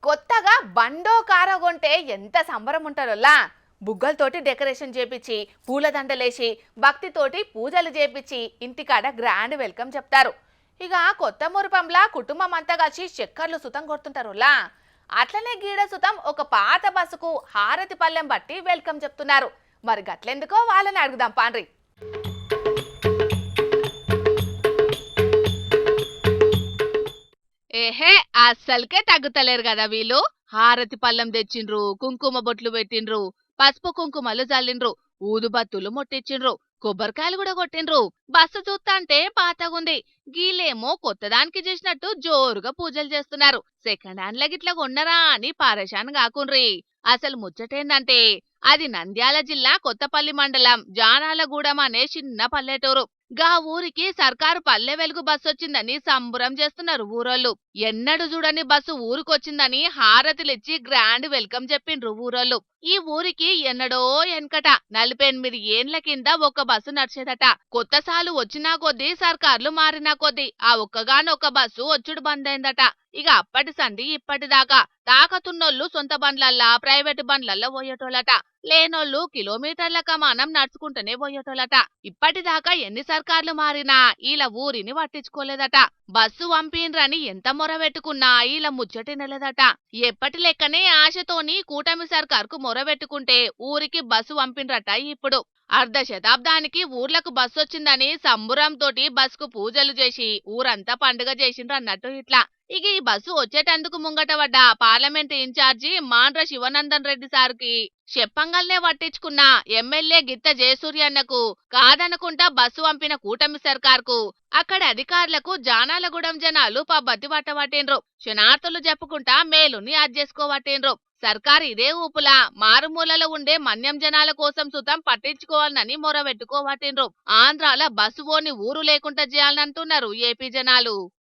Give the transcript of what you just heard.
కొత్తగా బండో కారో కొంటే ఎంత సంబరం ఉంటారోలా. బుగ్గలతోటి డెకరేషన్ చేపించి పూలదండలేసి భక్తితోటి పూజలు చేపించి ఇంటికాడ గ్రాండ్ వెల్కమ్ చెప్తారు. ఇక కొత్త మురిపంలా కుటుంబం అంతా కలిసి చక్కర్లు సుతం కొడుతుంటారులా. అట్లనే గీడ సుతం ఒక పాత బస్సుకు హారతి పల్లెం బట్టి వెల్కమ్ చెప్తున్నారు. మరి గట్లెందుకో వాళ్ళని అడుగుదాం పాండ్రి. ఏహే, అస్సలకే తగ్గుతలేరు కదా వీళ్ళు. హారతి పళ్ళం తెచ్చిండ్రు, కుంకుమ బొట్లు పెట్టిండ్రు, పసుపు కుంకుమలు జల్లిండ్రు, ఊదుబత్తులు ముట్టించిండ్రు, కొబ్బరికాయలు కూడా కొట్టిండ్రు. బస్సు చూస్తాంటే పాతగుంది, గీళ్ళేమో కొత్తదానికి చేసినట్టు జోరుగా పూజలు చేస్తున్నారు. సెకండ్ హ్యాండ్ల గిట్ల కొన్నరా అని పారేషాన్ కాకుండ్రి. అసలు ముచ్చటేందంటే అది నంద్యాల జిల్లా కొత్తపల్లి మండలం జానాలగూడెం అనే చిన్న పల్లెటూరు. గా ఊరికి సర్కారు పల్లె వెలుగు బస్సు వచ్చిందని సంబురం చేస్తున్నారు ఊరోళ్ళు. ఎన్నడు చూడని బస్సు ఊరికొచ్చిందని హారతిలిచ్చి గ్రాండ్ వెల్కమ్ చెప్పిండ్రు ఊరోళ్ళు. ఈ ఊరికి ఎన్నడో ఎన్కట 48 ఏండ్ల కింద ఒక బస్సు నడిచేదట. కొత్త సాలు వచ్చినా కొద్దీ సర్కార్లు మారినా కొద్దీ ఆ ఒక్కగానొక్క బస్సు వచ్చుడు బందైందట. ఇక అప్పటి సంధి ఇప్పటిదాకా తాకతున్నోళ్లు సొంత బండ్లల్లా ప్రైవేటు బండ్లల్లో పోయేటోళ్ళట. లేనోళ్లు కిలోమీటర్ల కమానం నడుచుకుంటూనే పోయేటోళ్ళట. ఇప్పటిదాకా ఎన్ని సర్కార్లు మారినా ఈల ఊరిని పట్టించుకోలేదట. బస్సు పంపిండ్రని ఎంత మొరబెట్టుకున్నా ఈల ముచ్చటినలేదట. ఎప్పటి లెక్కనే ఆశతోని కూటమి సర్కార్కు మొరబెట్టుకుంటే ఊరికి బస్సు పంపిండ్రట. ఇప్పుడు అర్ధ శతాబ్దానికి ఊర్లకు బస్సు వచ్చిందని సంబురంతోటి బస్సుకు పూజలు చేసి ఊరంతా పండుగ చేసిండ్రు అన్నట్టు ఇట్లా. ఇక ఈ బస్సు వచ్చేటందుకు ముంగట పడ్డ పార్లమెంట్ ఇన్ఛార్జి మాండ్ర శివనందన్ రెడ్డి సార్కి చెప్పంగల్నే పట్టించుకున్న ఎమ్మెల్యే గిత్త జయసూర్యన్నకు కాదనుకుంటా బస్సు పంపిన కూటమి సర్కార్కు అక్కడి అధికారులకు జానాలగూడెం జనాలు పబ్బతి పట్టబట్టిండ్రు. క్షణార్థులు చెప్పుకుంటా మేలుని అజ్జేసుకోబట్టిండ్రు. సర్కారు ఇదే ఊపులా మారుమూలలో ఉండే మన్యం జనాల కోసం సుతం పట్టించుకోవాలని మొరబెట్టుకోబట్టిండ్రు. ఆంధ్రాల బస్సు ఓని ఊరు లేకుండా చేయాలంటున్నారు ఏపీ జనాలు.